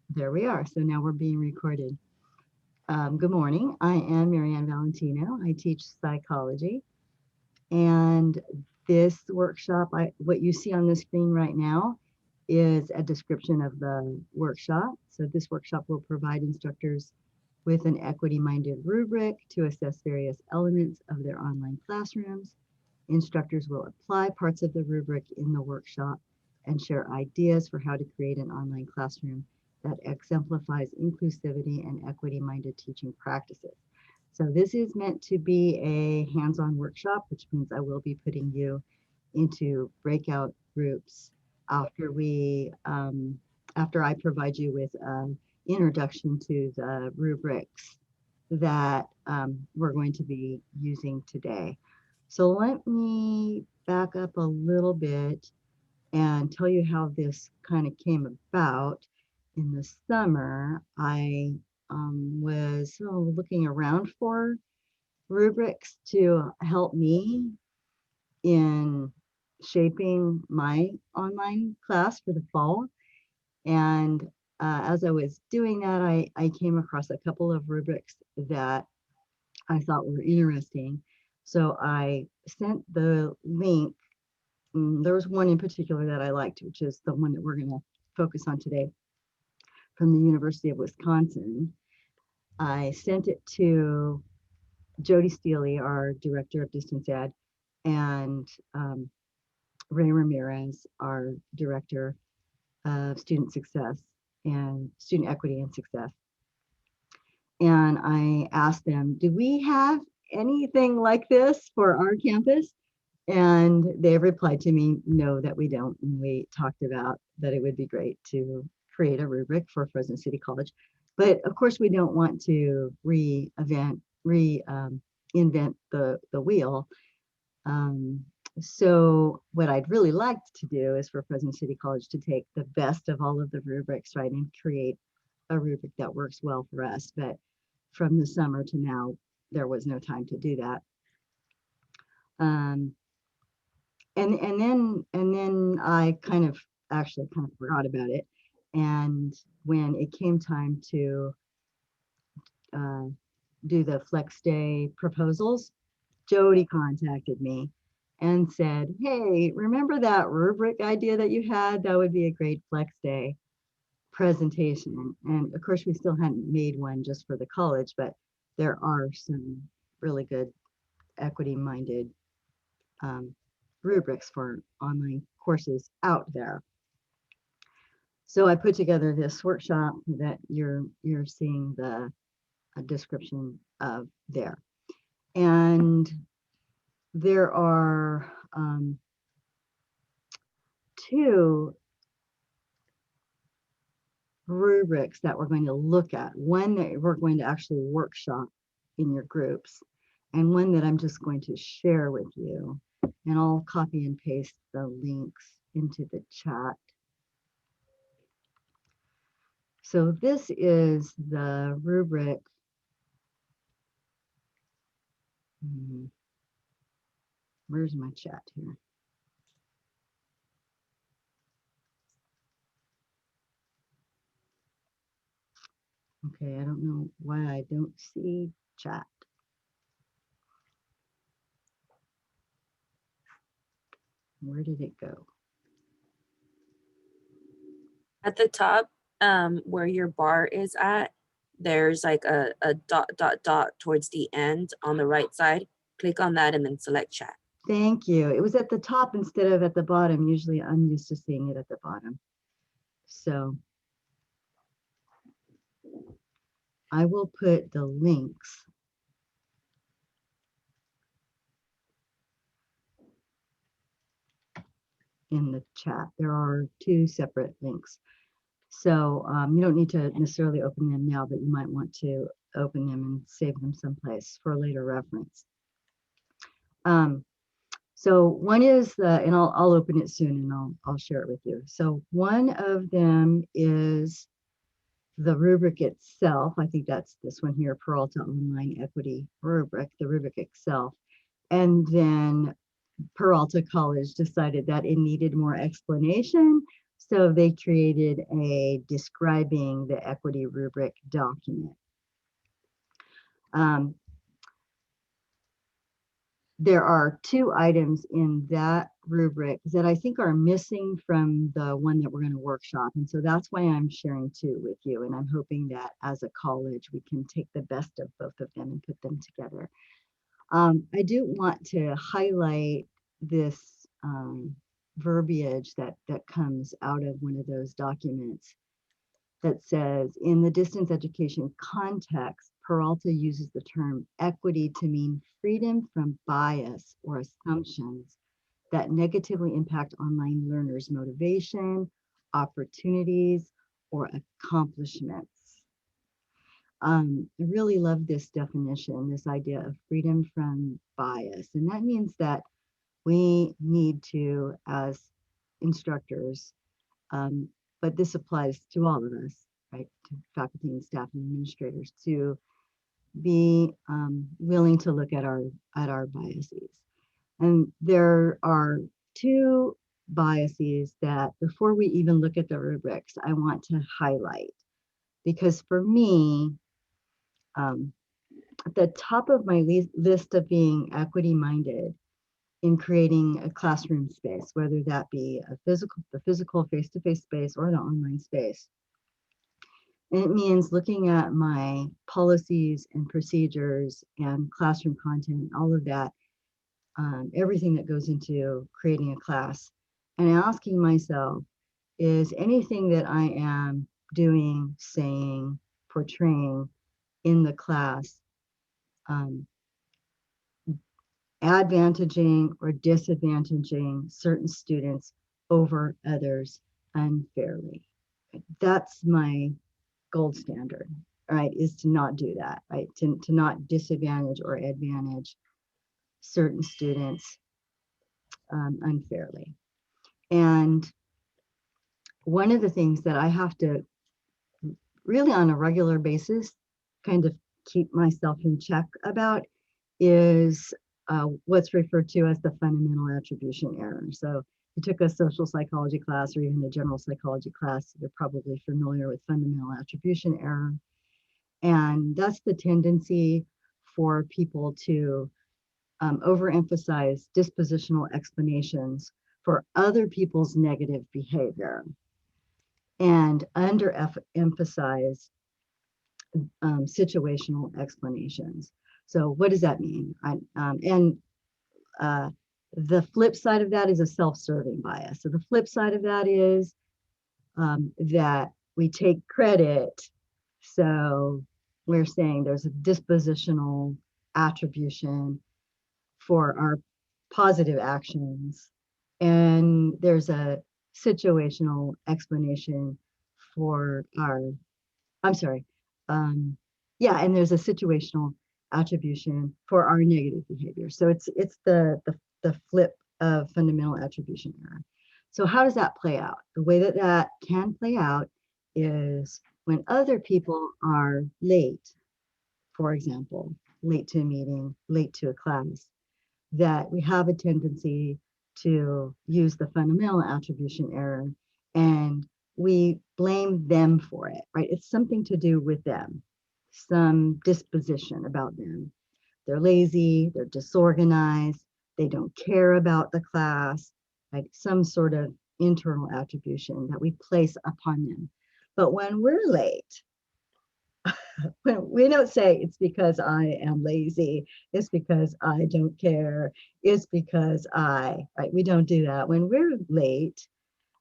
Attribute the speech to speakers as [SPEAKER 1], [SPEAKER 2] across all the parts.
[SPEAKER 1] there we are. So now we're being recorded. Good morning. I am Marianne Valentino. I teach psychology. And this workshop, what you see on the screen right now is a description of the workshop. So this workshop will provide instructors with an equity-minded rubric to assess various elements of their online classrooms. Instructors will apply parts of the rubric in the workshop and share ideas for how to create an online classroom that exemplifies inclusivity and equity-minded teaching practices. So this is meant to be a hands-on workshop, which means I will be putting you into breakout groups after after I provide you with an introduction to the rubrics that we're going to be using today. So let me back up a little bit and tell you how this kind of came about. In the summer, I was looking around for rubrics to help me in shaping my online class for the fall. And as I was doing that, I came across a couple of rubrics that I thought were interesting. So I sent the link. There was one in particular that I liked, which is the one that we're going to focus on today from the University of Wisconsin. I sent it to Jody Steele, our director of distance ed, and Ray Ramirez, our director of student success and student equity and success. And I asked them, do we have anything like this for our campus? And they replied to me, no, that we don't. And we talked about that it would be great to create a rubric for Fresno City College. But of course, we don't want to reinvent the wheel. So what I'd really liked to do is for Fresno City College to take the best of all of the rubrics, right, and create a rubric that works well for us. But from the summer to now, there was no time to do that. Um, and then I actually kind of forgot about it. And when it came time to do the Flex Day proposals, Jody contacted me and said, hey, remember that rubric idea that you had? That would be a great Flex Day presentation. And of course, we still hadn't made one just for the college, but there are some really good equity-minded rubrics for online courses out there. So I put together this workshop that you're seeing the description of there. And there are two rubrics that we're going to look at. One that we're going to actually workshop in your groups, and one that I'm just going to share with you. And I'll copy and paste the links into the chat. So this is the rubric. Where's my chat here? Okay, I don't know why I don't see chat. Where did it go?
[SPEAKER 2] At the top, where your bar is at, there's like a dot towards the end on the right side. Click on that and then select chat.
[SPEAKER 1] Thank you. It was at the top instead of at the bottom. Usually I'm used to seeing it at the bottom. So I will put the links in the chat. There are two separate links. So you don't need to necessarily open them now, but you might want to open them and save them someplace for later reference. So one is and I'll open it soon and I'll share it with you. So one of them is the rubric itself. I think that's this one here, Peralta Online Equity Rubric, the rubric itself. And then Peralta College decided that it needed more explanation, So they created a describing the equity rubric document. There are 2 items in that rubric that I think are missing from the one that we're going to workshop. And so that's why I'm sharing 2 with you. And I'm hoping that as a college, we can take the best of both of them and put them together. I do want to highlight this verbiage that comes out of one of those documents that says, in the distance education context, Peralta uses the term equity to mean freedom from bias or assumptions that negatively impact online learners' motivation, opportunities, or accomplishments. I really love this definition, this idea of freedom from bias. And that means that we need to, as instructors, but this applies to all of us, right, to faculty and staff and administrators, to be willing to look at our biases. And there are 2 biases that, before we even look at the rubrics, I want to highlight, because for me, at the top of my list of being equity minded in creating a classroom space, whether that be the physical face-to-face space or the online space. And it means looking at my policies and procedures and classroom content, all of that, everything that goes into creating a class, and asking myself, is anything that I am doing, saying, portraying in the class advantaging or disadvantaging certain students over others unfairly? That's my gold standard, right? Is to not do that, right? To not disadvantage or advantage certain students unfairly. And one of the things that I have to really on a regular basis kind of keep myself in check about is what's referred to as the fundamental attribution error. So if you took a social psychology class or even a general psychology class, you're probably familiar with fundamental attribution error. And that's the tendency for people to overemphasize dispositional explanations for other people's negative behavior and underemphasize situational explanations. So what does that mean? The flip side of that is a self-serving bias. So the flip side of that is that we take credit. So we're saying there's a dispositional attribution for our positive actions, and there's a situational explanation for our, I'm sorry, yeah, and there's a situational attribution for our negative behavior. So it's the flip of fundamental attribution error. So how does that play out? The way that that can play out is when other people are late, for example, late to a meeting, late to a class, that we have a tendency to use the fundamental attribution error and we blame them for it, right? It's something to do with them, some disposition about them. They're lazy, they're disorganized, they don't care about the class, like some sort of internal attribution that we place upon them. But when we're late, when we don't say it's because I am lazy, it's because I don't care, it's because right? We don't do that. When we're late,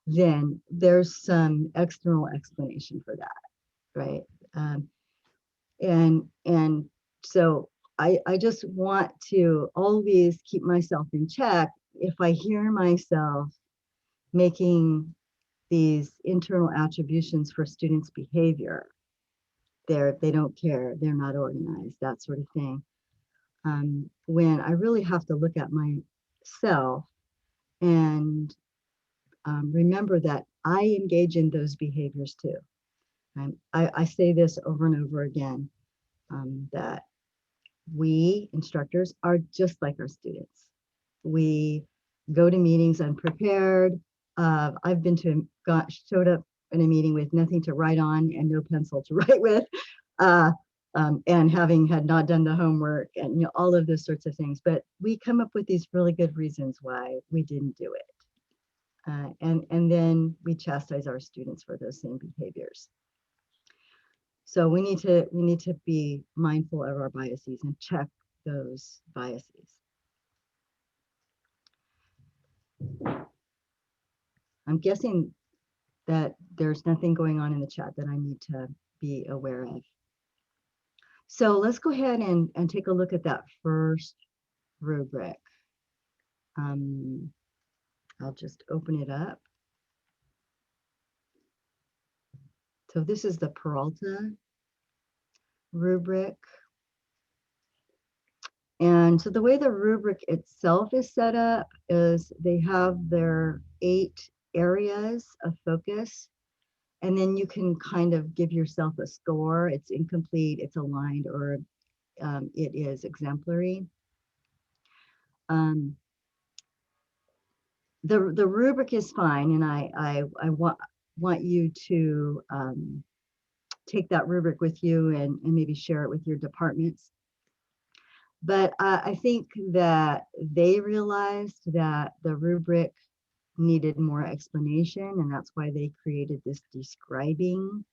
[SPEAKER 1] then there's some external explanation for that, right? And so I just want to always keep myself in check. If I hear myself making these internal attributions for students' behavior, they don't care, they're not organized, that sort of thing. When I really have to look at myself and remember that I engage in those behaviors too. I say this over and over again, that we instructors are just like our students. We go to meetings unprepared. I've been showed up in a meeting with nothing to write on and no pencil to write with, and having had not done the homework and all of those sorts of things. But we come up with these really good reasons why we didn't do it, and then we chastise our students for those same behaviors. So we need to be mindful of our biases and check those biases. I'm guessing that there's nothing going on in the chat that I need to be aware of. So let's go ahead and take a look at that first rubric. I'll just open it up. So this is the Peralta rubric. And so the way the rubric itself is set up is they have their 8 areas of focus, and then you can kind of give yourself a score. It's incomplete, it's aligned, or it is exemplary. The rubric is fine, and I want you to take that rubric with you and maybe share it with your departments. But I think that they realized that the rubric needed more explanation, and that's why they created this describing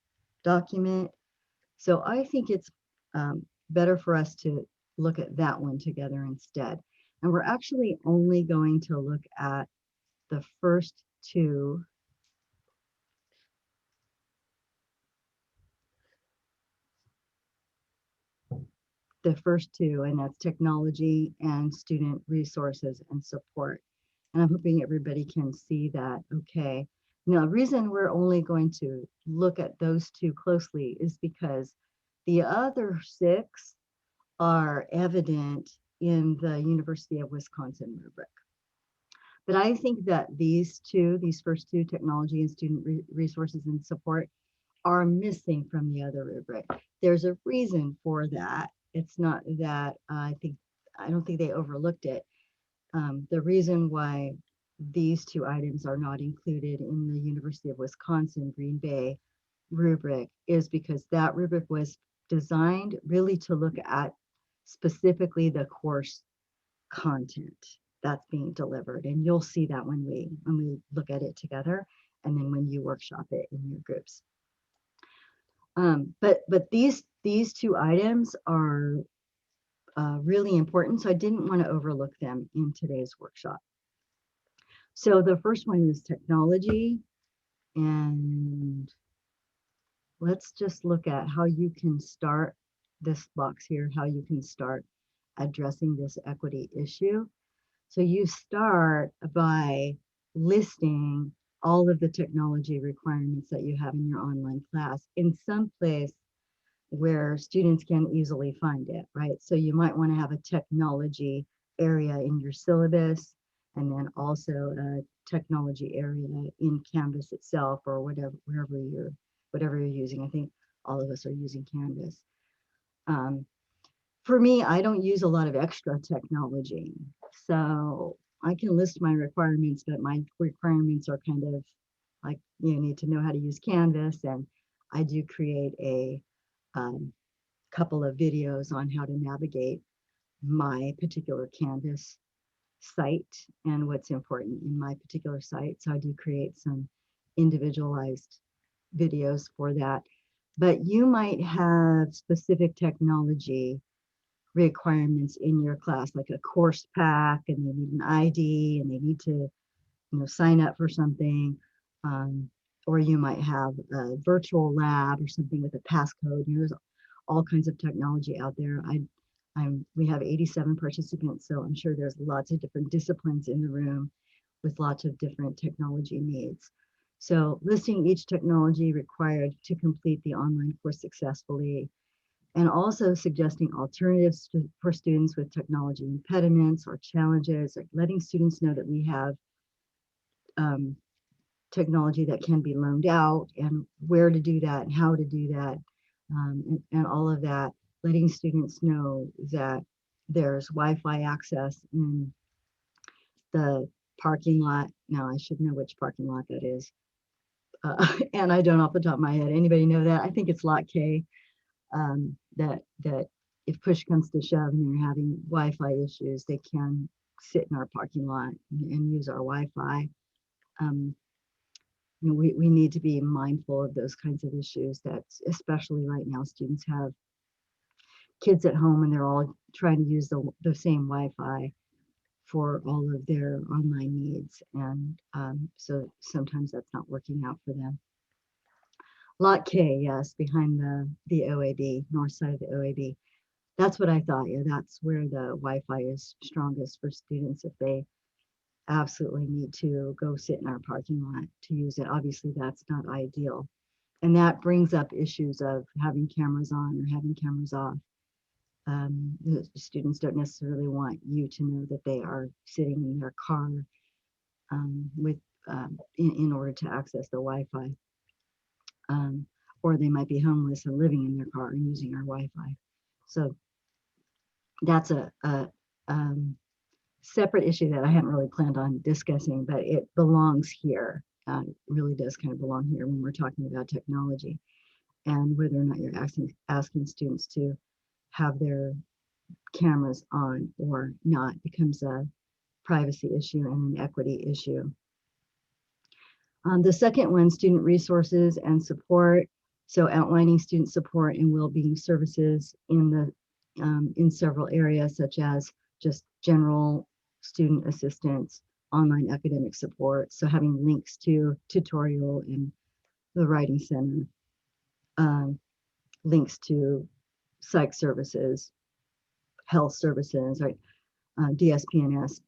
[SPEAKER 1] document. So I think it's better for us to look at that one together instead. And we're actually only going to look at the first 2. The first 2, and that's technology and student resources and support. And I'm hoping everybody can see that. Okay. Now, the reason we're only going to look at those 2 closely is because the other 6 are evident in the University of Wisconsin rubric. But I think that these first 2, technology and student resources and support, are missing from the other rubric. There's a reason for that. It's not that I don't think they overlooked it. The reason why these 2 items are not included in the University of Wisconsin Green Bay rubric is because that rubric was designed really to look at specifically the course content that's being delivered. And you'll see that when we look at it together, and then when you workshop it in your groups. But these 2 items are really important, so I didn't want to overlook them in today's workshop. So the first one is technology, and let's just look at how you can start this box here, how you can start addressing this equity issue. So you start by listing all of the technology requirements that you have in your online class in some place where students can easily find it, right? So you might want to have a technology area in your syllabus, and then also a technology area in Canvas itself, or whatever you're using. I think all of us are using Canvas. For me, I don't use a lot of extra technology, so I can list my requirements, but my requirements are kind of like, you need to know how to use Canvas, and I do create a couple of videos on how to navigate my particular Canvas site and what's important in my particular site. So I do create some individualized videos for that. But you might have specific technology requirements in your class, like a course pack, and they need an ID, and they need to, sign up for something. Or you might have a virtual lab or something with a passcode. There's all kinds of technology out there. We have 87 participants, so I'm sure there's lots of different disciplines in the room with lots of different technology needs. So listing each technology required to complete the online course successfully, and also suggesting alternatives for students with technology impediments or challenges, like letting students know that we have technology that can be loaned out, and where to do that and how to do that, and all of that, letting students know that there's Wi-Fi access in the parking lot. Now I should know which parking lot that is. And I don't off the top of my head. Anybody know that? I think it's lot K. That if push comes to shove and you're having Wi-Fi issues, they can sit in our parking lot and use our Wi-Fi. We need to be mindful of those kinds of issues, that especially right now students have kids at home and they're all trying to use the same Wi-Fi for all of their online needs. And so sometimes that's not working out for them. Lot K, yes, behind the OAB, north side of the OAB. That's what I thought. Yeah, that's where the Wi-Fi is strongest for students if they absolutely need to go sit in our parking lot to use it. Obviously, that's not ideal. And that brings up issues of having cameras on or having cameras off. The students don't necessarily want you to know that they are sitting in their car in order to access the Wi-Fi. Or they might be homeless and living in their car and using our Wi-Fi. So that's a separate issue that I hadn't really planned on discussing, but it belongs here. It really does kind of belong here when we're talking about technology, and whether or not you're asking students to have their cameras on or not becomes a privacy issue and an equity issue. The second one, student resources and support. So outlining student support and well-being services in several areas, such as just general student assistance, online academic support. So having links to tutorial and the writing center, links to psych services, health services, right? DSPNS.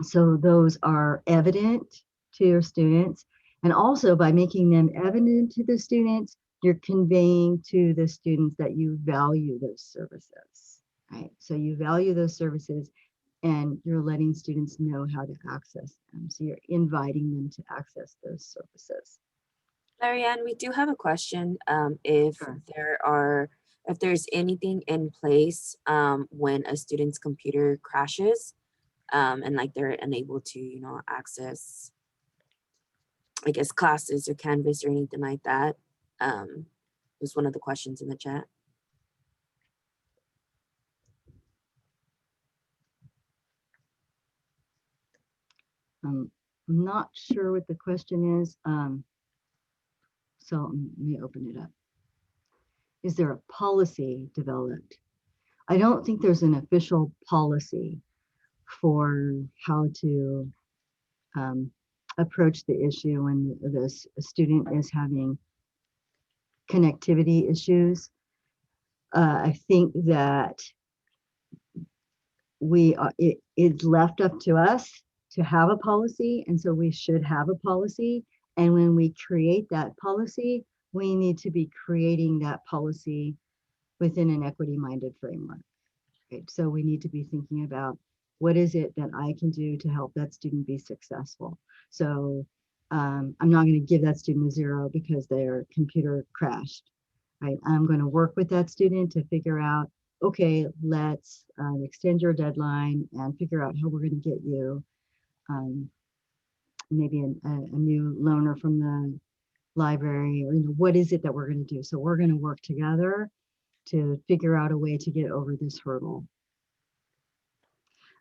[SPEAKER 1] So those are evident to your students. And also by making them evident to the students, you're conveying to the students that you value those services, right? So you value those services and you're letting students know how to access them. So you're inviting them to access those services.
[SPEAKER 2] Marianne, we do have a question. If
[SPEAKER 1] Sure.
[SPEAKER 2] if there's anything in place when a student's computer crashes, and like they're unable to, access, I guess, classes or Canvas or anything like that. Was one of the questions in the chat.
[SPEAKER 1] I'm not sure what the question is. So let me open it up. Is there a policy developed? I don't think there's an official policy for how to approach the issue when the student is having connectivity issues. I think that it is left up to us to have a policy, and so we should have a policy. And when we create that policy, we need to be creating that policy within an equity-minded framework. Right? So we need to be thinking about what is it that I can do to help that student be successful. So I'm not going to give that student a 0 because their computer crashed. Right? I'm going to work with that student to figure out, okay, let's extend your deadline and figure out how we're going to get you maybe a new loaner from the library, or what is it that we're going to do? So we're going to work together to figure out a way to get over this hurdle.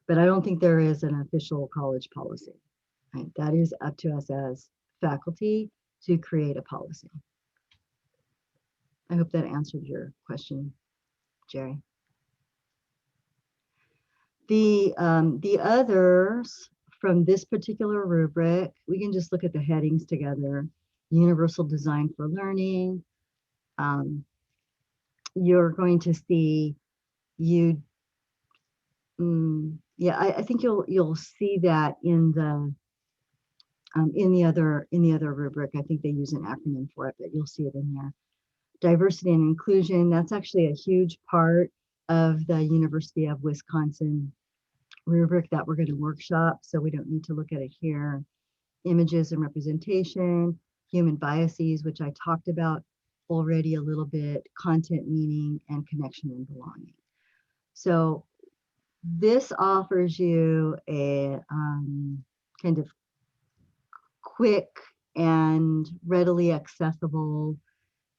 [SPEAKER 1] But I don't think there is an official college policy. Right? That is up to us as faculty to create a policy. I hope that answered your question, Jerry. The others from this particular rubric, we can just look at the headings together. Universal design for learning. You're going to see yeah, I think you'll see that in the other rubric. I think they use an acronym for it, but you'll see it in there. Diversity and inclusion, that's actually a huge part of the University of Wisconsin rubric that we're going to workshop, so we don't need to look at it here. Images and representation, human biases, which I talked about already a little bit, content, meaning, and connection and belonging. So this offers you a kind of quick and readily accessible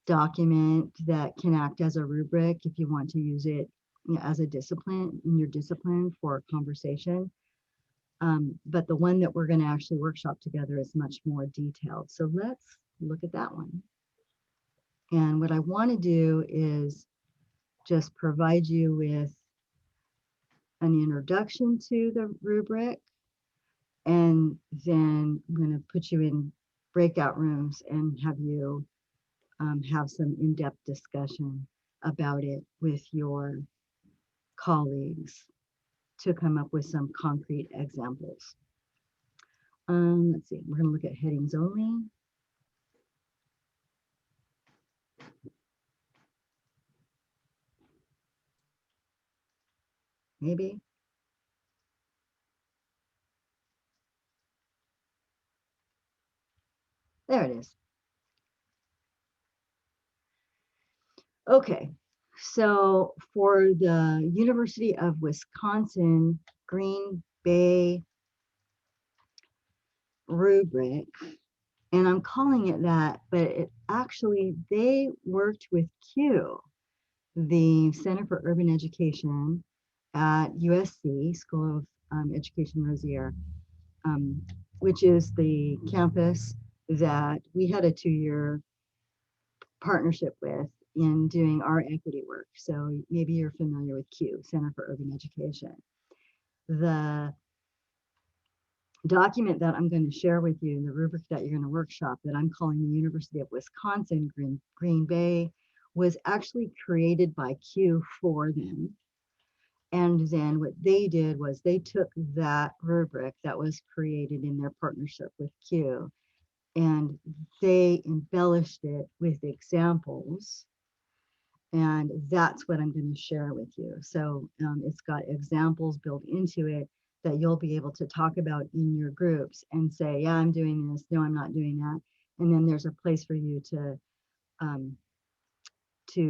[SPEAKER 1] document that can act as a rubric if you want to use it, you know, as a discipline in your discipline for conversation. But the one that we're going to actually workshop together is much more detailed. So let's look at that one. And what I want to do is just provide you with an introduction to the rubric, and then I'm going to put you in breakout rooms and have you have some in-depth discussion about it with your colleagues to come up with some concrete examples. Let's see, we're going to look at headings only. Maybe. There it is. Okay, so for the University of Wisconsin Green Bay rubric, and I'm calling it that, but it actually, they worked with CUE, the Center for Urban Education at USC, School of Education Rosier, which is the campus that we had a 2-year partnership with in doing our equity work. So maybe you're familiar with CUE, Center for Urban Education. The document that I'm going to share with you, the rubric that you're going to workshop, that I'm calling the University of Wisconsin Green Bay, was actually created by CUE for them. And then what they did was they took that rubric that was created in their partnership with CUE, and they embellished it with examples. And that's what I'm going to share with you. So it's got examples built into it that you'll be able to talk about in your groups and say, yeah, I'm doing this. No, I'm not doing that. And then there's a place for you to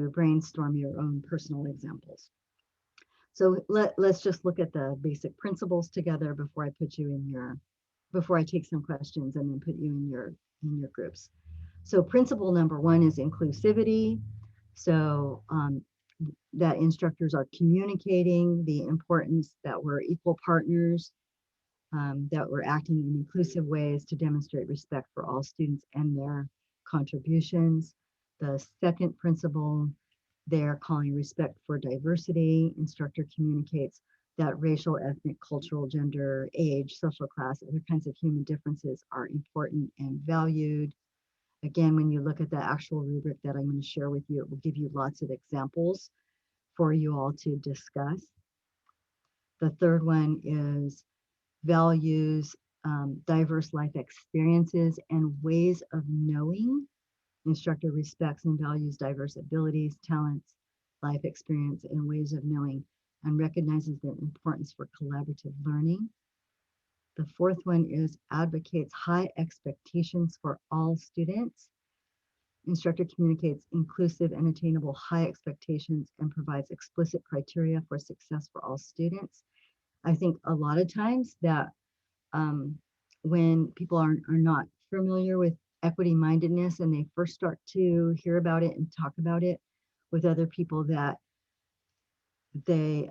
[SPEAKER 1] brainstorm your own personal examples. So let's just look at the basic principles together before I put you in your, before I take some questions and then put you in your groups. So principle number 1 is inclusivity. So that instructors are communicating the importance that we're equal partners, that we're acting in inclusive ways to demonstrate respect for all students and their contributions. The second principle, they're calling respect for diversity. Instructor communicates that racial, ethnic, cultural, gender, age, social class, other kinds of human differences are important and valued. Again, when you look at the actual rubric that I'm going to share with you, it will give you lots of examples for you all to discuss. The third one is values diverse life experiences and ways of knowing. Instructor respects and values diverse abilities, talents, life experience, and ways of knowing, and recognizes the importance for collaborative learning. The fourth one is advocates high expectations for all students. Instructor communicates inclusive and attainable high expectations and provides explicit criteria for success for all students. I think a lot of times that when people are not familiar with equity mindedness and they first start to hear about it and talk about it with other people, that they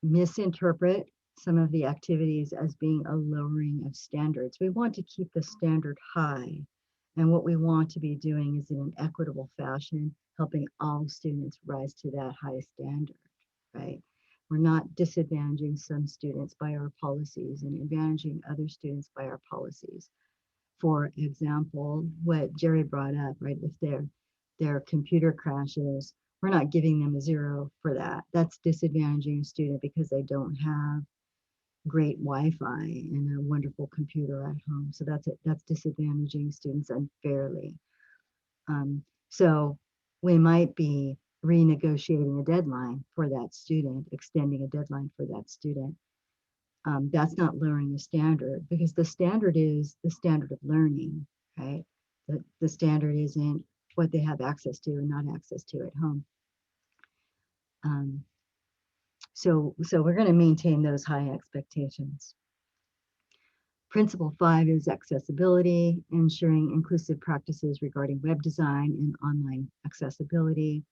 [SPEAKER 1] misinterpret some of the activities as being a lowering of standards. We want to keep the standard high. And what we want to be doing is in an equitable fashion, helping all students rise to that high standard, right? We're not disadvantaging some students by our policies and advantaging other students by our policies. For example, what Jerry brought up, right, with their computer crashes, we're not giving them a 0 for that. That's disadvantaging a student because they don't have great Wi-Fi and a wonderful computer at home. So that's disadvantaging students unfairly. So we might be renegotiating a deadline for that student, extending a deadline for that student. That's not lowering the standard, because the standard is the standard of learning, right? The standard isn't what they have access to and not access to at home. So we're going to maintain those high expectations. Principle 5 is accessibility, ensuring inclusive practices regarding web design and online accessibility.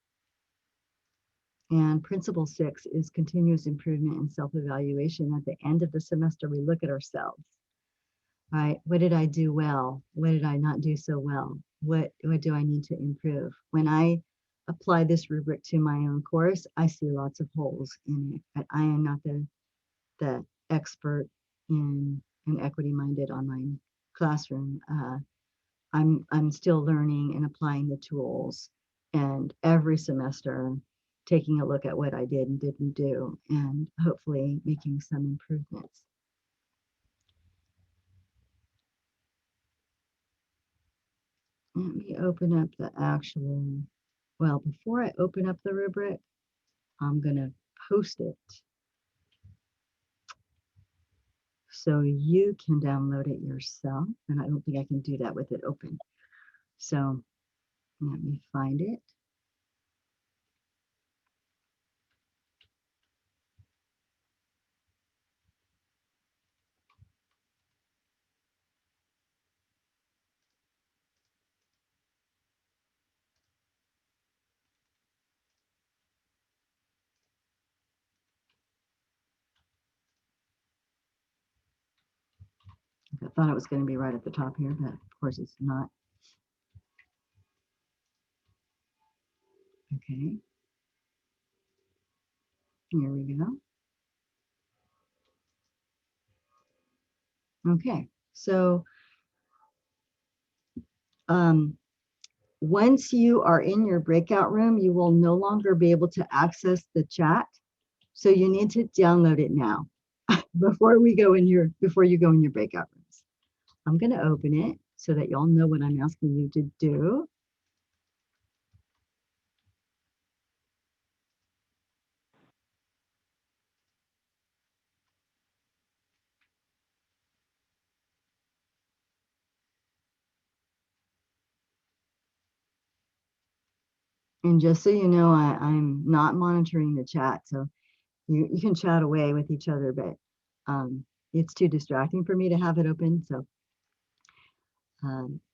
[SPEAKER 1] And principle 6 is continuous improvement and self-evaluation. At the end of the semester, we look at ourselves, right? What did I do well? What did I not do so well? What do I need to improve? When I apply this rubric to my own course, I see lots of holes in it, but I am not the expert in an equity-minded online classroom. I'm still learning and applying the tools, and every semester taking a look at what I did and didn't do, and hopefully making some improvements. Let me open up the actual, well, before I open up the rubric, I'm gonna post it so you can download it yourself. And I don't think I can do that with it open. So let me find it. I thought it was going to be right at the top here, but of course it's not. Okay. Here we go. Okay. So once you are in your breakout room, you will no longer be able to access the chat. So you need to download it now before you go in your breakout rooms. I'm going to open it so that y'all know what I'm asking you to do. And just so you know, I'm not monitoring the chat. So you can chat away with each other, but it's too distracting for me to have it open. So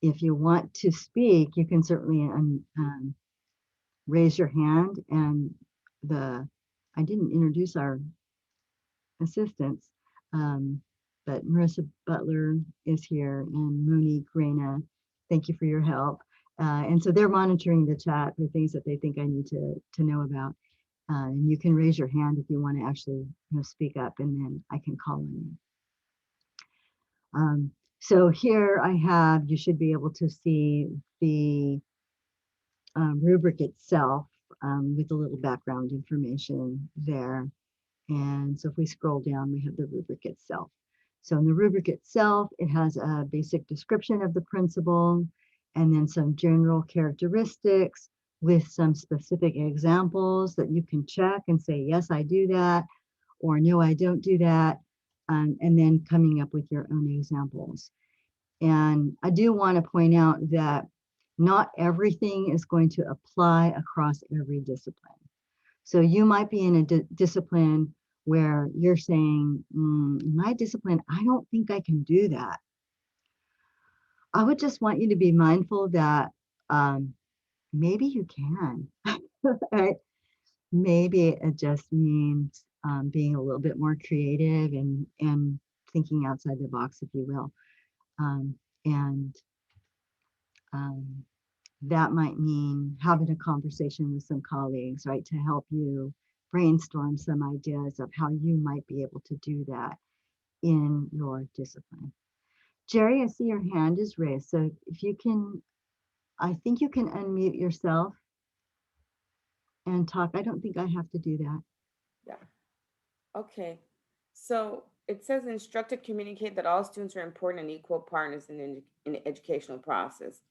[SPEAKER 1] if you want to speak, you can certainly raise your hand. And I didn't introduce our assistants, but Marissa Butler is here and Monique Reyna. Thank you for your help. And so they're monitoring the chat for things that they think I need to know about. And you can raise your hand if you want to actually speak up, and then I can call on you. So here I have, you should be able to see the rubric itself with a little background information there. And so if we scroll down, we have the rubric itself. So in the rubric itself, it has a basic description of the principle and then some general characteristics with some specific examples that you can check and say, yes, I do that, or no, I don't do that. And then coming up with your own examples. And I do want to point out that not everything is going to apply across every discipline. So you might be in a discipline where you're saying, in my discipline, I don't think I can do that. I would just want you to be mindful that maybe you can, right? Maybe it just means being a little bit more creative and thinking outside the box, if you will. And that might mean having a conversation with some colleagues, right, to help you brainstorm some ideas of how you might be able to do that in your discipline. Jerry, I see your hand is raised. So if you can, I think you can unmute yourself and talk. I don't think I have to do that.
[SPEAKER 3] Yeah. Okay. So it says instructor communicate that all students are important and equal partners in the educational process.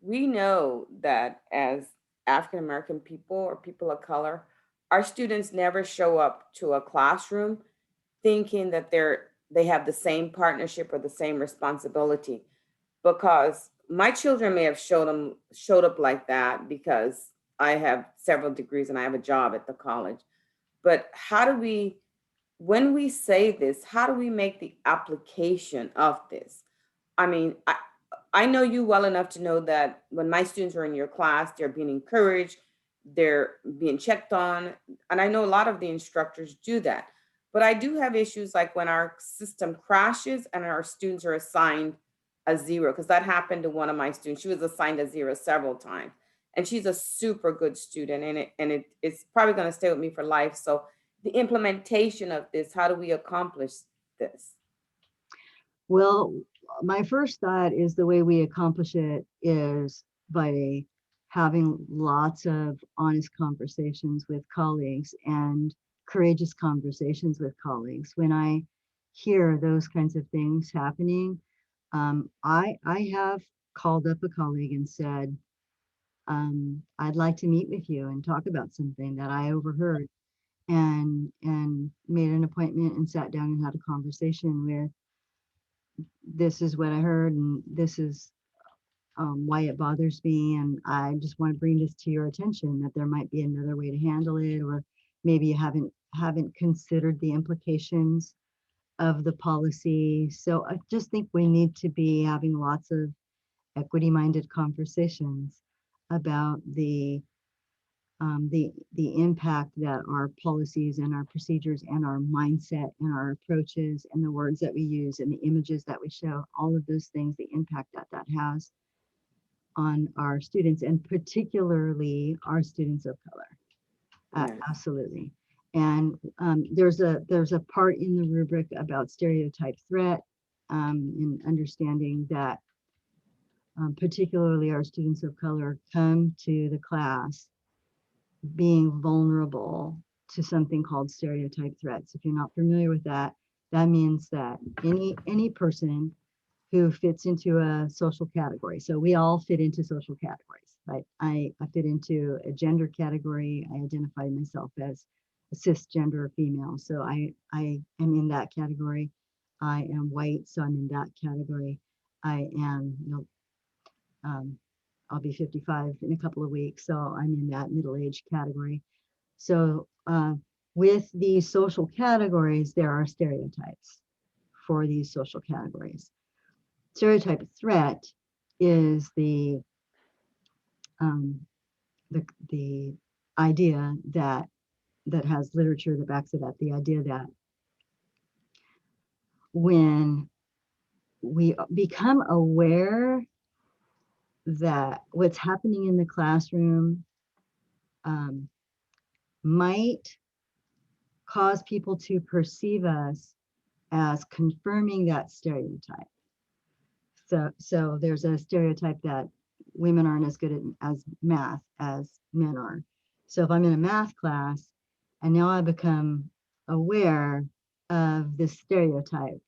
[SPEAKER 3] We know that as African American people or people of color, our students never show up to a classroom thinking that they have the same partnership or the same responsibility, because my children may have showed up like that because I have several degrees and I have a job at the college. But how do we when we say this, how do we make the application of this? I mean, I know you well enough to know that when my students are in your class, they're being encouraged, they're being checked on. And I know a lot of the instructors do that. But I do have issues like when our system crashes and our students are assigned a zero, because that happened to one of my students. She was assigned a zero several times. And she's a super good student, and it's probably going to stay with me for life. So the implementation of this, how do we accomplish this?
[SPEAKER 1] Well, my first thought is the way we accomplish it is by having lots of honest conversations with colleagues and courageous conversations with colleagues. When I hear those kinds of things happening, I have called up a colleague and said, I'd like to meet with you and talk about something that I overheard, and made an appointment and sat down and had a conversation with, this is what I heard, and this is why it bothers me. And I just want to bring this to your attention that there might be another way to handle it, or maybe you haven't considered the implications of the policy. So I just think we need to be having lots of equity-minded conversations about the impact that our policies and our procedures and our mindset and our approaches and the words that we use and the images that we show, all of those things, the impact that that has on our students, and particularly our students of color.
[SPEAKER 3] Yes.
[SPEAKER 1] Absolutely. And there's a part in the rubric about stereotype threat, and understanding that particularly our students of color come to the class being vulnerable to something called stereotype threats. If you're not familiar with that, that means that any person who fits into a social category. So we all fit into social categories, right? I fit into a gender category. I identify myself as a cisgender female. So I am in that category. I am white, so I'm in that category. I am, I'll be 55 in a couple of weeks, so I'm in that middle-aged category. So with these social categories, there are stereotypes for these social categories. Stereotype threat is the idea that has literature that backs it up. The idea that when we become aware that what's happening in the classroom might cause people to perceive us as confirming that stereotype. So there's a stereotype that women aren't as good at as math as men are. So if I'm in a math class and now I become aware of this stereotype,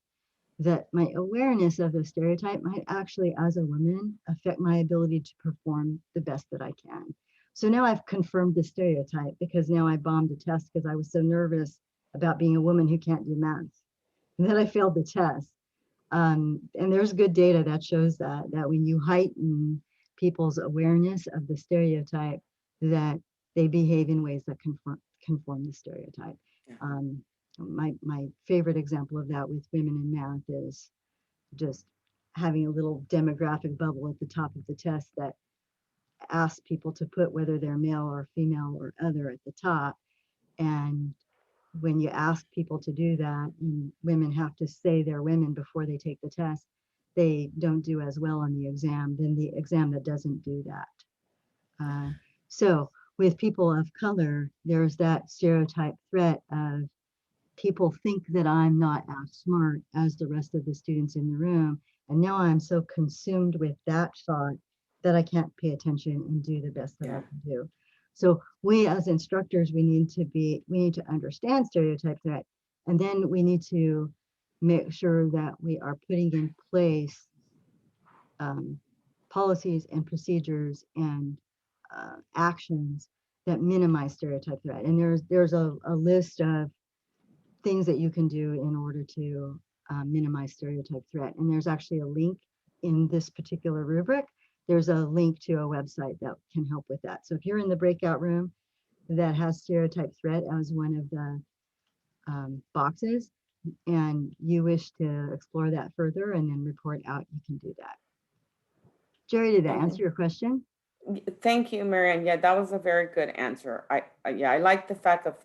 [SPEAKER 1] that my awareness of the stereotype might actually, as a woman, affect my ability to perform the best that I can. So now I've confirmed the stereotype, because now I bombed a test because I was so nervous about being a woman who can't do math. And then I failed the test. And there's good data that shows that when you heighten people's awareness of the stereotype, that they behave in ways that conform the stereotype.
[SPEAKER 3] Yeah.
[SPEAKER 1] My favorite example of that with women in math is just having a little demographic bubble at the top of the test that asks people to put whether they're male or female or other at the top. And when you ask people to do that, and women have to say they're women before they take the test, they don't do as well on the exam than the exam that doesn't do that. So with people of color, there's that stereotype threat of people think that I'm not as smart as the rest of the students in the room. And now I'm so consumed with that thought that I can't pay attention and do the best that I can do. So we as instructors, we need to understand stereotype threat, and then we need to make sure that we are putting in place policies and procedures and actions that minimize stereotype threat. And there's a list of things that you can do in order to minimize stereotype threat. And there's actually a link in this particular rubric. There's a link to a website that can help with that. So if you're in the breakout room that has stereotype threat as one of the boxes and you wish to explore that further and then report out, you can do that. Jerry, did that
[SPEAKER 3] Okay.
[SPEAKER 1] answer your question?
[SPEAKER 3] Thank you, Marianne. Yeah, that was a very good answer. Yeah, I like the fact of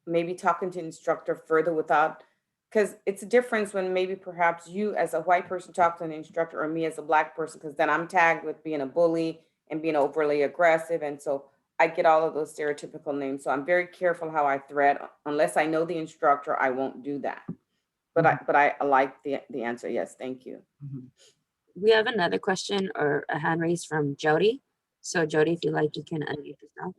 [SPEAKER 3] maybe talking to instructor further without, because it's a difference when maybe perhaps you as a white person talk to an instructor or me as a black person, because then I'm tagged with being a bully and being overly aggressive. And so I get all of those stereotypical names. So I'm very careful how I thread. Unless I know the instructor, I won't do that. But I like the answer. Yes, thank you.
[SPEAKER 1] Mhm.
[SPEAKER 2] We have another question or a hand raised from Jody. So Jody, if you like, you can unmute yourself.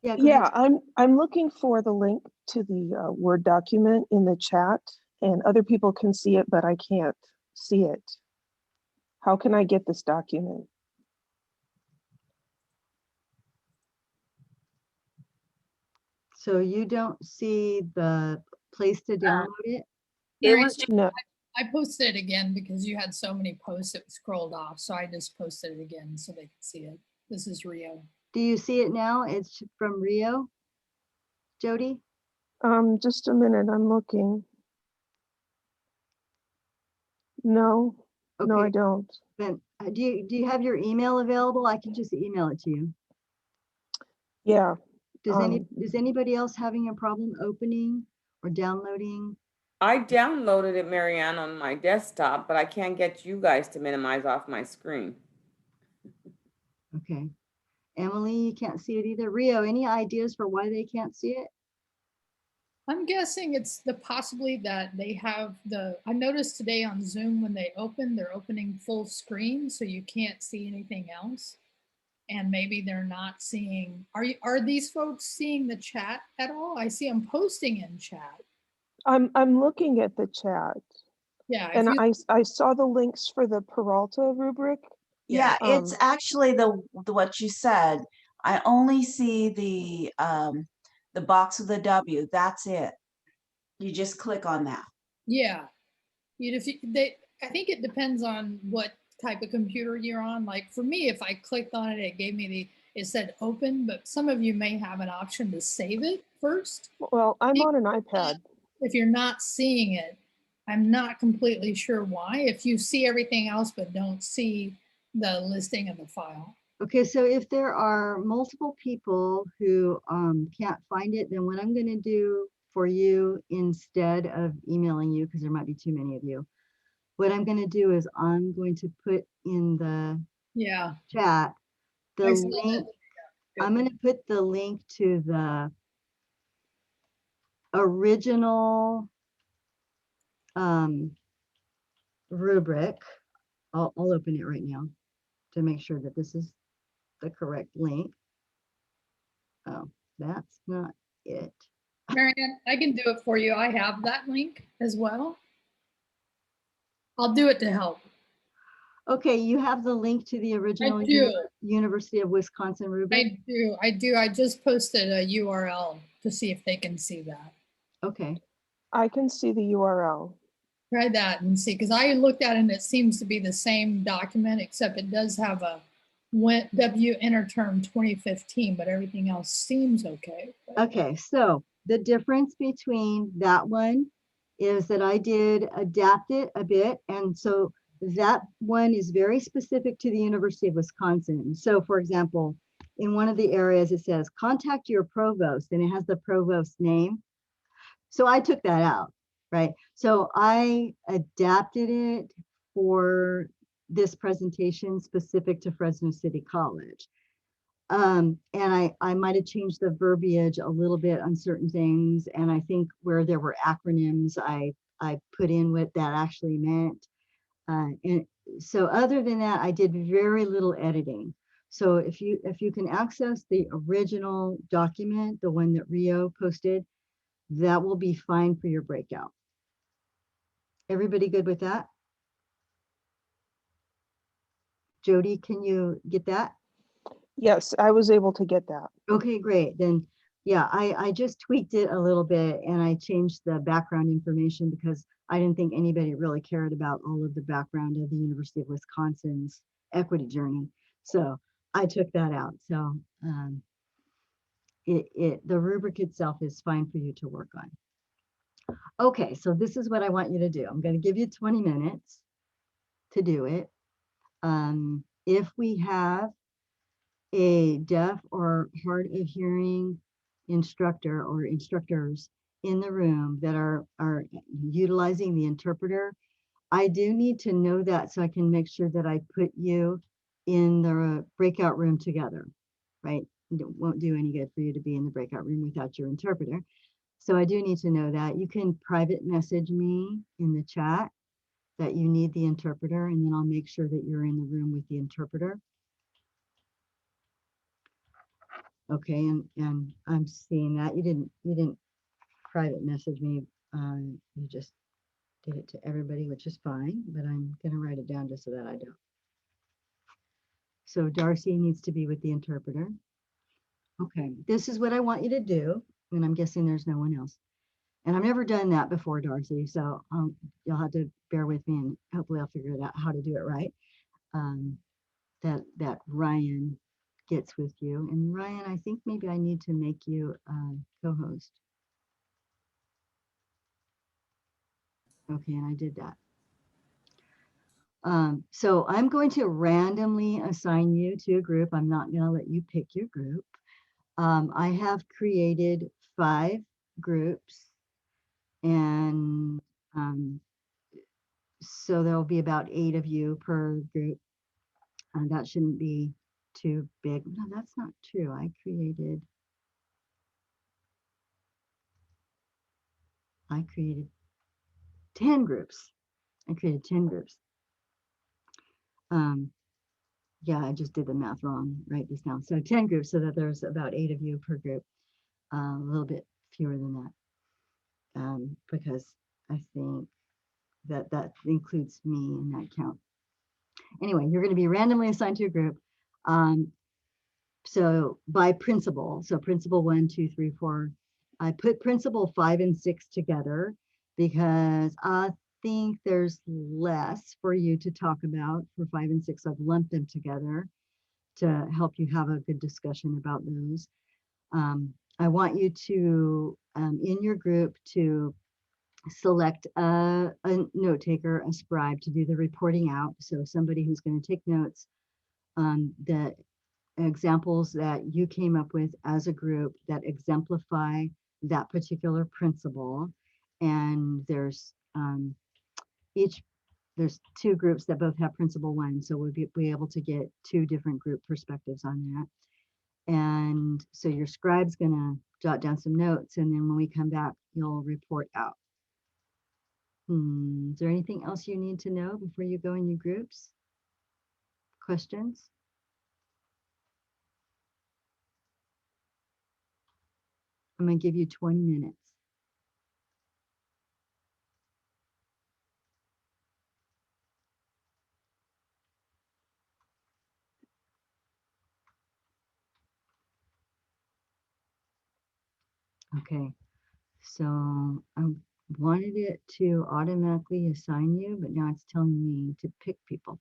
[SPEAKER 1] Yeah, go ahead.
[SPEAKER 4] Yeah, I'm looking for the link to the Word document in the chat, and other people can see it, but I can't see it. How can I get this document?
[SPEAKER 1] So you don't see the place to download it?
[SPEAKER 2] It
[SPEAKER 5] Mary,
[SPEAKER 2] was just,
[SPEAKER 4] No,
[SPEAKER 5] I posted it again because you had so many posts, it scrolled off. So I just posted it again so they could see it. This is Rio.
[SPEAKER 1] Do you see it now? It's from Rio, Jody?
[SPEAKER 4] just a minute, I'm looking. No, no, I
[SPEAKER 1] Okay,
[SPEAKER 4] don't.
[SPEAKER 1] then do you have your email available? I can just email it to you.
[SPEAKER 4] Yeah,
[SPEAKER 1] Is anybody else having a problem opening or downloading?
[SPEAKER 3] I downloaded it, Marianne, on my desktop, but I can't get you guys to minimize off my screen.
[SPEAKER 1] Okay. Emily, you can't see it either. Rio, any ideas for why they can't see it?
[SPEAKER 5] I'm guessing it's the possibly that they have I noticed today on Zoom when they open, they're opening full screen so you can't see anything else. And maybe they're not seeing, are these folks seeing the chat at all? I see them posting in chat.
[SPEAKER 4] I'm looking at the chat,
[SPEAKER 5] Yeah, if
[SPEAKER 4] and
[SPEAKER 5] you,
[SPEAKER 4] I saw the links for the Peralta rubric.
[SPEAKER 6] Yeah, it's
[SPEAKER 4] Um,
[SPEAKER 6] actually the what you said. I only see the box with the W. That's it. You just click on that.
[SPEAKER 5] yeah, I think it depends on what type of computer you're on. Like for me, if I clicked on it, it gave me it said open, but some of you may have an option to save it first.
[SPEAKER 4] well, I'm on an iPad.
[SPEAKER 5] If you're not seeing it, I'm not completely sure why. If you see everything else but don't see the listing of the file.
[SPEAKER 1] Okay, so if there are multiple people who can't find it, then what I'm going to do for you instead of emailing you, because there might be too many of you, what I'm going to do is I'm going to put in the
[SPEAKER 5] Yeah.
[SPEAKER 1] chat the
[SPEAKER 5] I saw that.
[SPEAKER 1] link.
[SPEAKER 5] Yeah,
[SPEAKER 1] I'm going to put the link to the original rubric. I'll open it right now to make sure that this is the correct link. Oh, that's not it.
[SPEAKER 5] Marianne, I can do it for you. I have that link as well. I'll do it to help.
[SPEAKER 1] Okay, you have the link to the original
[SPEAKER 5] do.
[SPEAKER 1] University of Wisconsin rubric?
[SPEAKER 5] I do. I just posted a URL to see if they can see that.
[SPEAKER 1] Okay,
[SPEAKER 4] I can see the URL.
[SPEAKER 5] Try that and see, because I looked at it and it seems to be the same document, except it does have a W interterm 2015, but everything else seems okay.
[SPEAKER 1] okay, so the difference between that one is that I did adapt it a bit. And so that one is very specific to the University of Wisconsin. So for example, in one of the areas it says, contact your provost, and it has the provost name. So I took that out, right? So I adapted it for this presentation specific to Fresno City College. And I might have changed the verbiage a little bit on certain things. And I think where there were acronyms, I put in what that actually meant. And so other than that, I did very little editing. So if you can access the original document, the one that Rio posted, that will be fine for your breakout. Everybody good with that? Jody, can you get that?
[SPEAKER 4] Yes, I was able to get that.
[SPEAKER 1] Okay, great. Then, yeah, I just tweaked it a little bit and I changed the background information because I didn't think anybody really cared about all of the background of the University of Wisconsin's equity journey. So I took that out. So the rubric itself is fine for you to work on. Okay, so this is what I want you to do. I'm going to give you 20 minutes to do it. If we have a deaf or hard of hearing instructor or instructors in the room that are utilizing the interpreter, I do need to know that so I can make sure that I put you in the breakout room together, right? It won't do any good for you to be in the breakout room without your interpreter. So I do need to know that. You can private message me in the chat that you need the interpreter, and then I'll make sure that you're in the room with the interpreter. Okay, and I'm seeing that you didn't private message me. You just did it to everybody, which is fine, but I'm gonna write it down just so that I don't. So Darcy needs to be with the interpreter. Okay, this is what I want you to do, and I'm guessing there's no one else. And I've never done that before, Darcy, so you'll have to bear with me, and hopefully I'll figure it out how to do it right. That Ryan gets with you. And Ryan, I think maybe I need to make you co-host. Okay, and I did that. So I'm going to randomly assign you to a group. I'm not going to let you pick your group. I have created 5 groups, and so there'll be about 8 of you per group. That shouldn't be too big. No, that's not true. I created 10 groups. I created 10 groups. Yeah, I just did the math wrong. Write this down. So 10 groups, so that there's about 8 of you per group. A little bit fewer than that, because I think that includes me in that count. Anyway, you're going to be randomly assigned to a group. So by principal, so principal 1, 2, 3, 4. I put principal 5 and 6 together because I think there's less for you to talk about for 5 and 6. I've lumped them together to help you have a good discussion about those. I want you to, in your group, to select a note taker, a scribe, to do the reporting out. So somebody who's going to take notes, the examples that you came up with as a group that exemplify that particular principle. And there's there's 2 groups that both have principle 1, so we'll be able to get 2 different group perspectives on that. And so your scribe's gonna jot down some notes, and then when we come back, you'll report out. Is there anything else you need to know before you go in your groups? Questions? I'm gonna give you 20 minutes. Okay, so I wanted it to automatically assign you, but now it's telling me to pick people.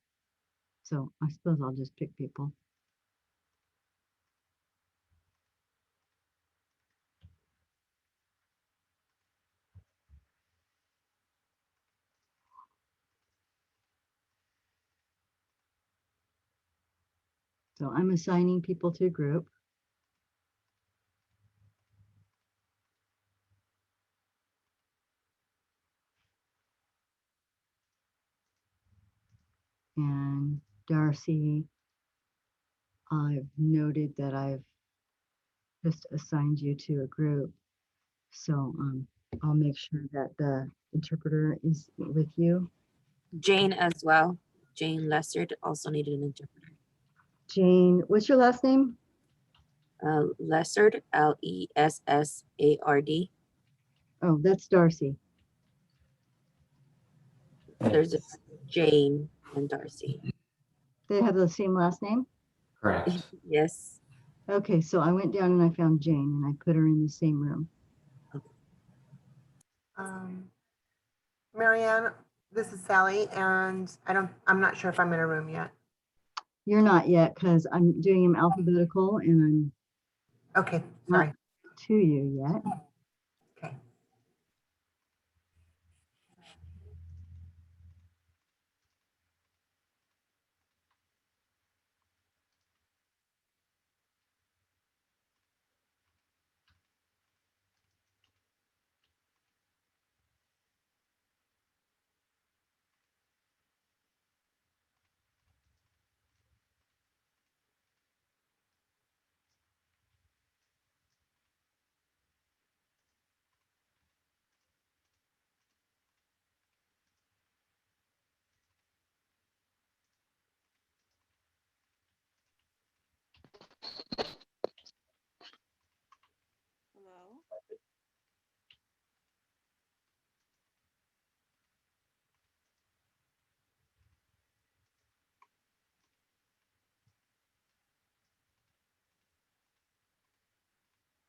[SPEAKER 1] So I suppose I'll just pick people. So I'm assigning people to a group. And Darcy, I've noted that I've just assigned you to a group. So I'll make sure that the interpreter is with you.
[SPEAKER 2] Jane as well. Jane Lessard also needed an interpreter.
[SPEAKER 1] Jane, what's your last name?
[SPEAKER 2] Lessard, Lessard.
[SPEAKER 1] Oh, that's Darcy.
[SPEAKER 2] There's a Jane and Darcy.
[SPEAKER 1] They have the same last name?
[SPEAKER 7] Correct.
[SPEAKER 2] Yes.
[SPEAKER 1] Okay, so I went down and I found Jane and I put her in the same room.
[SPEAKER 8] Marianne, this is Sally, and I'm not sure if I'm in a room yet.
[SPEAKER 1] You're not yet because I'm doing them alphabetical and I'm
[SPEAKER 8] Okay, sorry.
[SPEAKER 1] not to you yet.
[SPEAKER 8] Okay.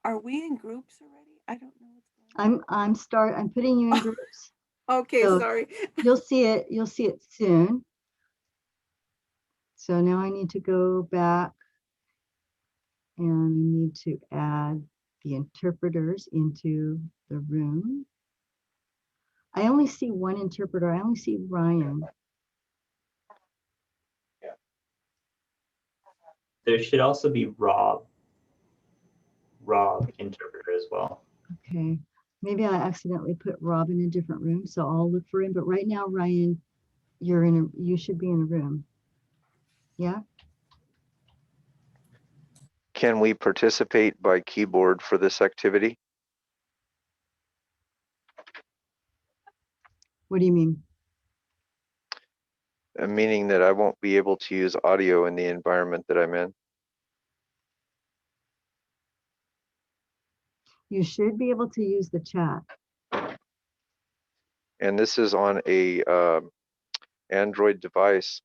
[SPEAKER 7] Are we in groups already? I don't know what's going on.
[SPEAKER 1] I'm putting you in groups.
[SPEAKER 7] Okay,
[SPEAKER 1] So
[SPEAKER 7] sorry.
[SPEAKER 1] you'll see it soon. So now I need to go back and I need to add the interpreters into the room. I only see one interpreter. I only see Ryan.
[SPEAKER 9] There should also be Rob interpreter as well.
[SPEAKER 1] Okay, maybe I accidentally put Rob in a different room, so I'll look for him. But right now, Ryan, you should be in a room. Yeah.
[SPEAKER 10] Can we participate by keyboard for this activity?
[SPEAKER 1] What do you mean?
[SPEAKER 10] Meaning that I won't be able to use audio in the environment that I'm in.
[SPEAKER 1] You should be able to use the chat.
[SPEAKER 10] And this is on a Android device.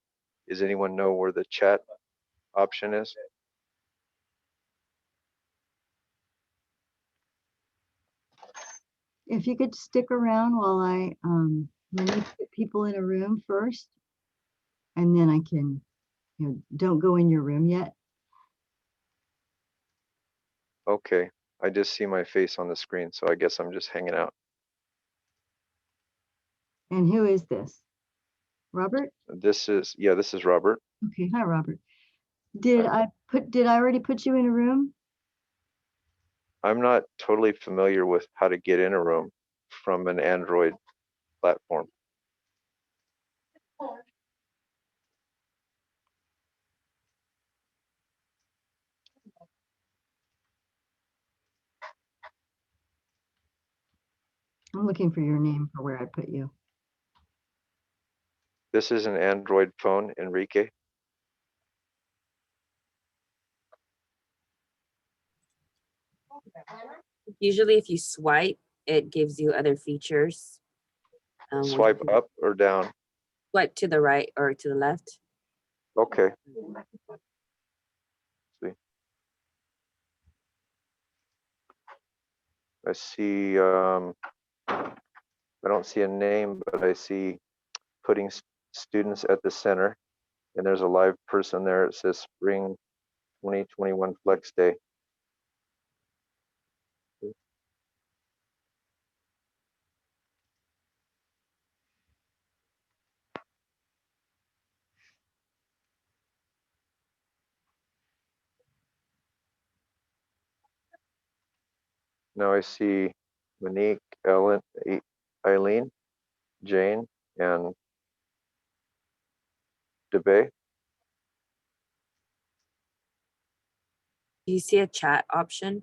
[SPEAKER 10] Does anyone know where the chat option is?
[SPEAKER 1] If you could stick around while I let me put people in a room first, and then I can, don't go in your room yet.
[SPEAKER 10] Okay, I just see my face on the screen, so I guess I'm just hanging out.
[SPEAKER 1] And who is this? Robert?
[SPEAKER 10] This is Robert.
[SPEAKER 1] Okay, hi, Robert. Did I already put you in a room?
[SPEAKER 10] I'm not totally familiar with how to get in a room from an Android platform.
[SPEAKER 1] I'm looking for your name for where I put you.
[SPEAKER 10] This is an Android phone, Enrique.
[SPEAKER 2] Usually if you swipe, it gives you other features. when you
[SPEAKER 10] Swipe
[SPEAKER 2] do-
[SPEAKER 10] up or down?
[SPEAKER 2] Swipe to the right or to the left.
[SPEAKER 10] Okay. See. I see, I don't see a name, but I see putting students at the center. And there's a live person there. It says Spring 2021 Flex Day. Now I see Monique, Ellen, Eileen, Jane, and DeBay.
[SPEAKER 2] Do you see a chat option?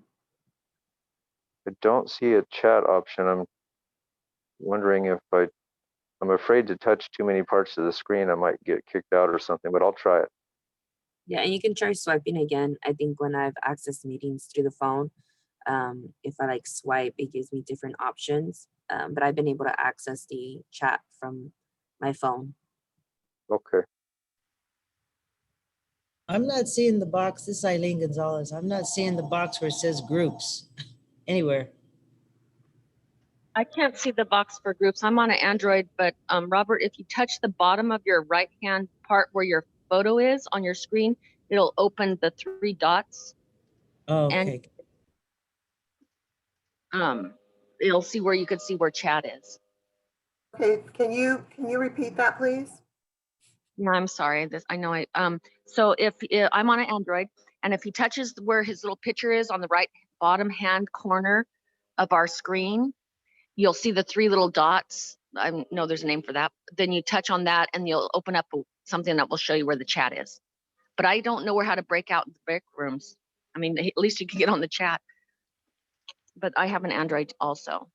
[SPEAKER 10] I don't see a chat option. I'm wondering if I'm afraid to touch too many parts of the screen. I might get kicked out or something, but I'll try it.
[SPEAKER 2] Yeah, and you can try swiping again. I think when I've accessed meetings through the phone, if I like swipe, it gives me different options. But I've been able to access the chat from my phone.
[SPEAKER 10] Okay.
[SPEAKER 11] I'm not seeing the box. This is Eileen Gonzalez. I'm not seeing the box where it says groups anywhere.
[SPEAKER 12] I can't see the box for groups. I'm on an Android, but Robert, if you touch the bottom of your right-hand part where your photo is on your screen, it'll open the 3 dots.
[SPEAKER 11] Oh, okay.
[SPEAKER 12] And you'll see where you could see where chat is.
[SPEAKER 8] Okay, can you repeat that, please?
[SPEAKER 12] Yeah, I'm sorry. I know so if I'm on an Android, and if he touches where his little picture is on the right bottom hand corner of our screen, you'll see the 3 little dots. I know there's a name for that. Then you touch on that and you'll open up something that will show you where the chat is. But I don't know how to break out the break rooms. I mean, at least you can get on the chat. But I have an Android also.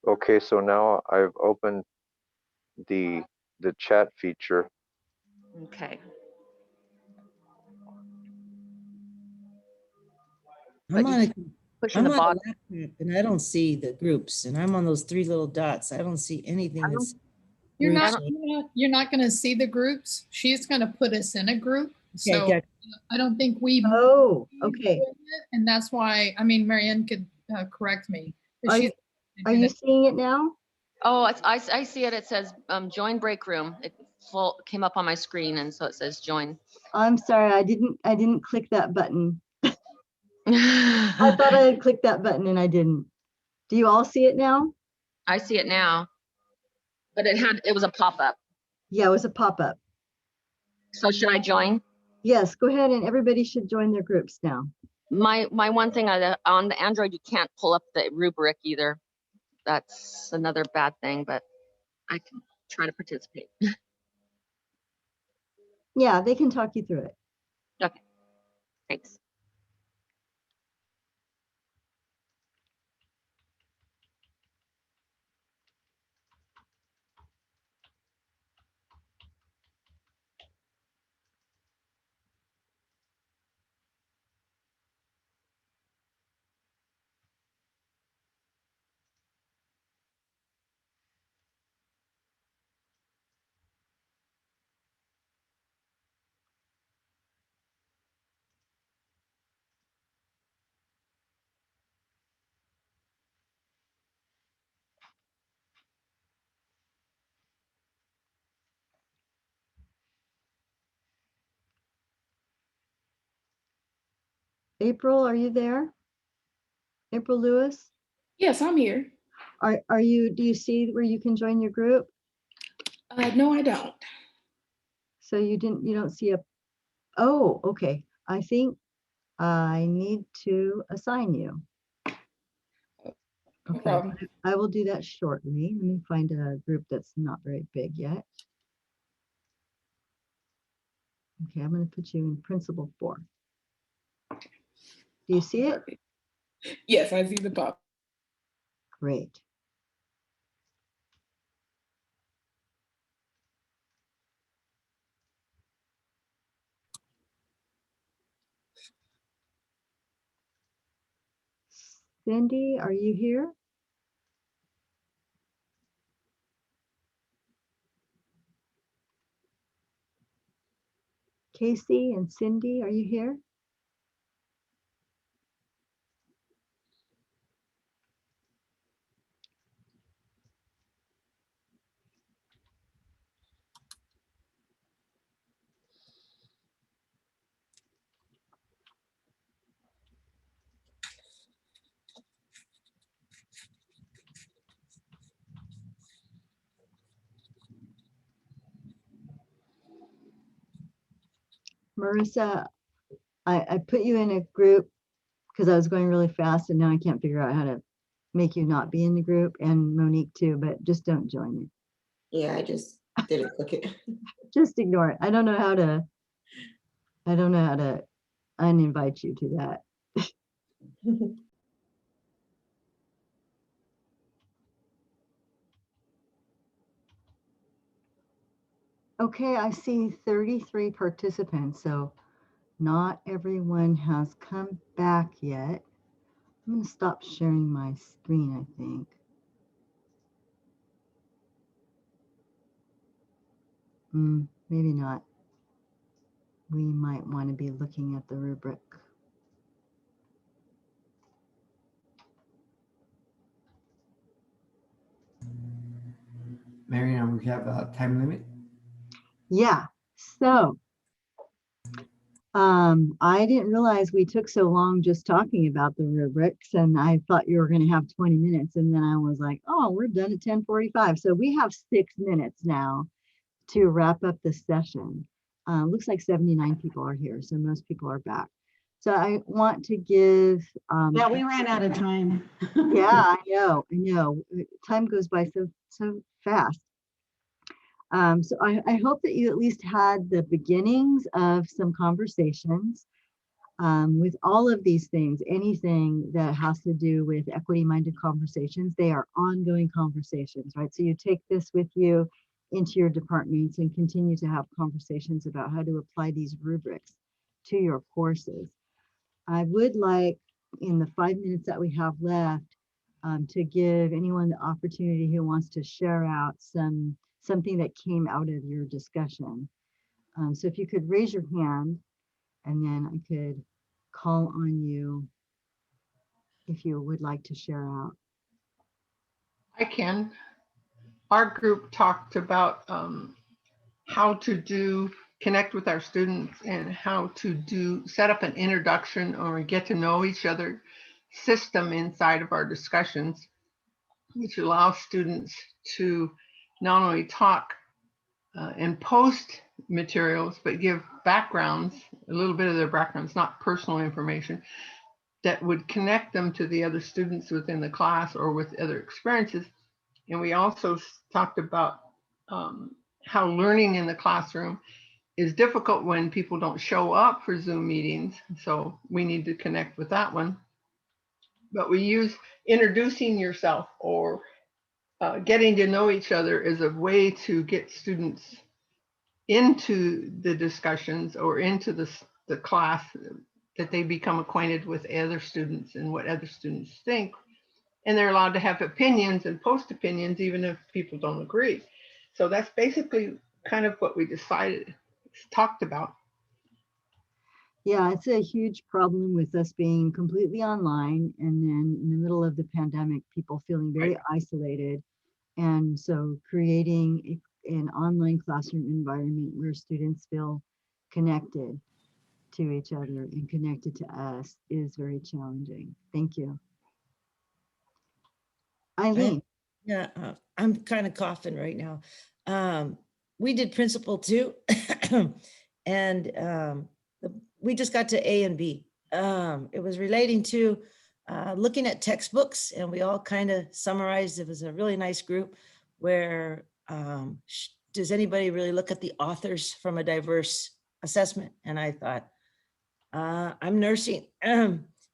[SPEAKER 10] Okay, so now I've opened the chat feature.
[SPEAKER 12] Okay.
[SPEAKER 11] I'm on a
[SPEAKER 12] pushing the bottom.
[SPEAKER 11] laptop and I don't see the groups, and I'm on those 3 little dots. I don't see anything that's
[SPEAKER 5] You're
[SPEAKER 11] groups
[SPEAKER 5] not going to see the groups. She's going to put us in a group. So
[SPEAKER 11] gotcha.
[SPEAKER 5] I don't think we.
[SPEAKER 1] Oh, okay.
[SPEAKER 5] And that's why, I mean, Marianne could correct me. but
[SPEAKER 1] Are
[SPEAKER 5] she's-
[SPEAKER 1] Are you seeing it now?
[SPEAKER 12] Oh, I see it. It says join break room. It came up on my screen, and so it says join.
[SPEAKER 1] I'm sorry, I didn't click that button. I thought I had clicked that button and I didn't. Do you all see it now?
[SPEAKER 12] I see it now, but it was a pop-up.
[SPEAKER 1] Yeah, it was a pop-up.
[SPEAKER 12] So should I join?
[SPEAKER 1] Yes, go ahead, and everybody should join their groups now.
[SPEAKER 12] My one thing on the Android, you can't pull up the rubric either. That's another bad thing, but I can try to participate.
[SPEAKER 1] Yeah, they can talk you through it.
[SPEAKER 12] Okay, thanks.
[SPEAKER 1] April, are you there? April Lewis?
[SPEAKER 13] Yes, I'm here.
[SPEAKER 1] Do you see where you can join your group?
[SPEAKER 13] No, I don't.
[SPEAKER 1] So you don't see oh, okay. I think I need to assign you.
[SPEAKER 13] No
[SPEAKER 1] Okay,
[SPEAKER 13] problem.
[SPEAKER 1] I will do that shortly. Let me find a group that's not very big yet. Okay, I'm going to put you in principal 4. Do you see it?
[SPEAKER 13] Yes, I see the pop.
[SPEAKER 1] Great. Cindy, are you here? Casey and Cindy, are you here? Marissa, I put you in a group because I was going really fast and now I can't figure out how to make you not be in the group, and Monique too, but just don't join it.
[SPEAKER 3] Yeah, I just didn't click it.
[SPEAKER 1] Just ignore it. I don't know how to uninvite you to that. Okay, I see 33 participants, so not everyone has come back yet. I'm going to stop sharing my screen, I think. Maybe not. We might want to be looking at the rubric.
[SPEAKER 14] Marianne, we have a time limit.
[SPEAKER 1] Yeah, so I didn't realize we took so long just talking about the rubrics, and I thought you were going to have 20 minutes, and then I was like, oh, we're done at 10:45. So we have 6 minutes now to wrap up the session. Looks like 79 people are here, so most people are back. So I want to give
[SPEAKER 6] Yeah, we ran out of time.
[SPEAKER 1] yeah, I know. Time goes by so fast. So I hope that you at least had the beginnings of some conversations with all of these things. Anything that has to do with equity-minded conversations, they are ongoing conversations, right? So you take this with you into your departments and continue to have conversations about how to apply these rubrics to your courses. I would like, in the 5 minutes that we have left, to give anyone the opportunity who wants to share out something that came out of your discussion. So if you could raise your hand, and then I could call on you if you would like to share out.
[SPEAKER 15] I can. Our group talked about how to connect with our students and how to set up an introduction or get to know each other system inside of our discussions, which allows students to not only talk and post materials, but give backgrounds, a little bit of their backgrounds, not personal information, that would connect them to the other students within the class or with other experiences. And we also talked about how learning in the classroom is difficult when people don't show up for Zoom meetings. So we need to connect with that one. But we use introducing yourself or getting to know each other as a way to get students into the discussions or into the class, that they become acquainted with other students and what other students think. And they're allowed to have opinions and post opinions, even if people don't agree. So that's basically kind of what we talked about.
[SPEAKER 1] Yeah, it's a huge problem with us being completely online, and then in the middle of the pandemic, people feeling very isolated. And so creating an online classroom environment where students feel connected to each other and connected to us is very challenging. Thank you. Eileen.
[SPEAKER 11] Yeah, I'm kind of coughing right now. We did principal too. And we just got to A and B. It was relating to looking at textbooks, and we all kind of summarized. It was a really nice group where does anybody really look at the authors from a diverse assessment? And I thought, I'm nursing.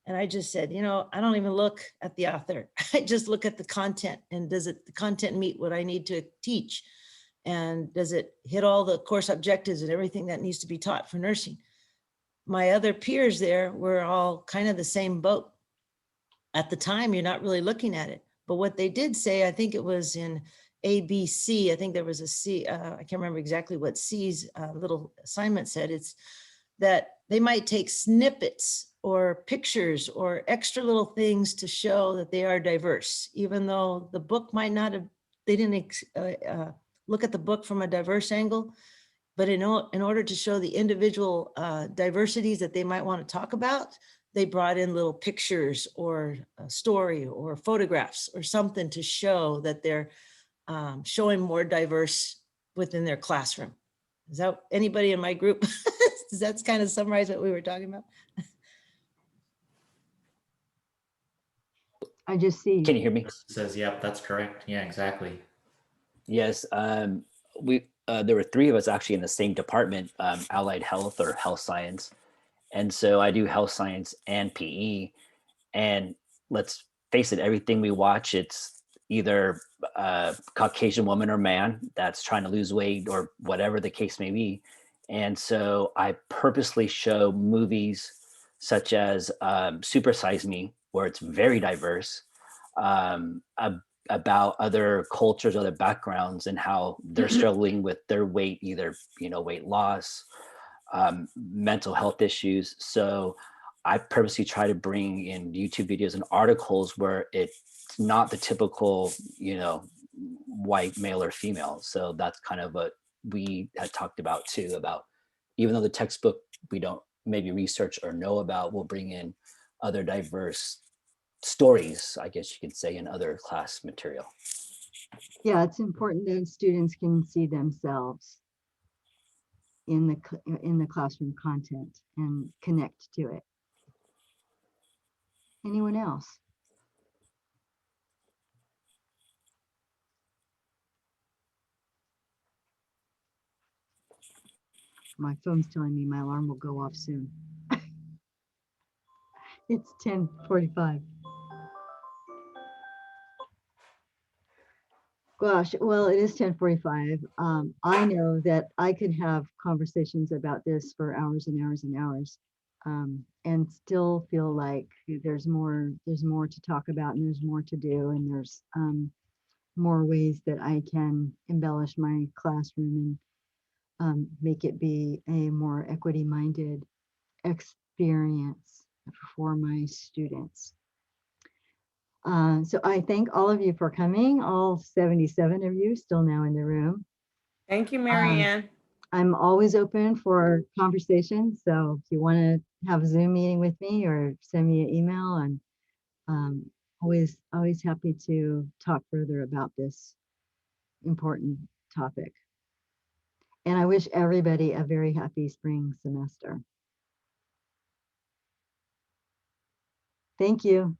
[SPEAKER 11] And I just said, I don't even look at the author. I just look at the content, and does the content meet what I need to teach? And does it hit all the course objectives and everything that needs to be taught for nursing? My other peers there were all kind of the same boat. At the time, you're not really looking at it. But what they did say, I think it was in ABC, I think there was a C, I can't remember exactly what C's little assignment said. It's that they might take snippets or pictures or extra little things to show that they are diverse, even though the book might not have, they didn't look at the book from a diverse angle, but in order to show the individual diversities that they might want to talk about, they brought in little pictures or a story or photographs or something to show that they're showing more diverse within their classroom. Is that anybody in my group? Does that kind of summarize what we were talking about?
[SPEAKER 1] I just see.
[SPEAKER 16] Can you hear me?
[SPEAKER 17] Says, yep, that's correct. Yeah, exactly.
[SPEAKER 16] Yes, we there were three of us actually in the same department, allied health or health science. And so I do health science and PE. And let's face it, everything we watch, it's either a Caucasian woman or man that's trying to lose weight or whatever the case may be. And so I purposely show movies such as Super Size Me, where it's very diverse, about other cultures, other backgrounds, and how they're struggling with their weight, either weight loss, mental health issues. So I purposely try to bring in YouTube videos and articles where it's not the typical, white male or female. So that's kind of what we had talked about too, about even though the textbook we don't maybe research or know about, we'll bring in other diverse stories, I guess you could say, in other class material.
[SPEAKER 1] Yeah, it's important that students can see themselves in the classroom content and connect to it. Anyone else? My phone's telling me my alarm will go off soon. It's 10:45. Gosh, well, it is 10:45. I know that I could have conversations about this for hours and hours and hours, and still feel like there's more to talk about, and there's more to do, and there's more ways that I can embellish my classroom and make it be a more equity-minded experience for my students. So I thank all of you for coming, all 77 of you still now in the room.
[SPEAKER 3] Thank you, Marianne.
[SPEAKER 1] I'm always open for conversation. So if you want to have a Zoom meeting with me or send me an email, and always happy to talk further about this important topic. And I wish everybody a very happy spring semester. Thank you.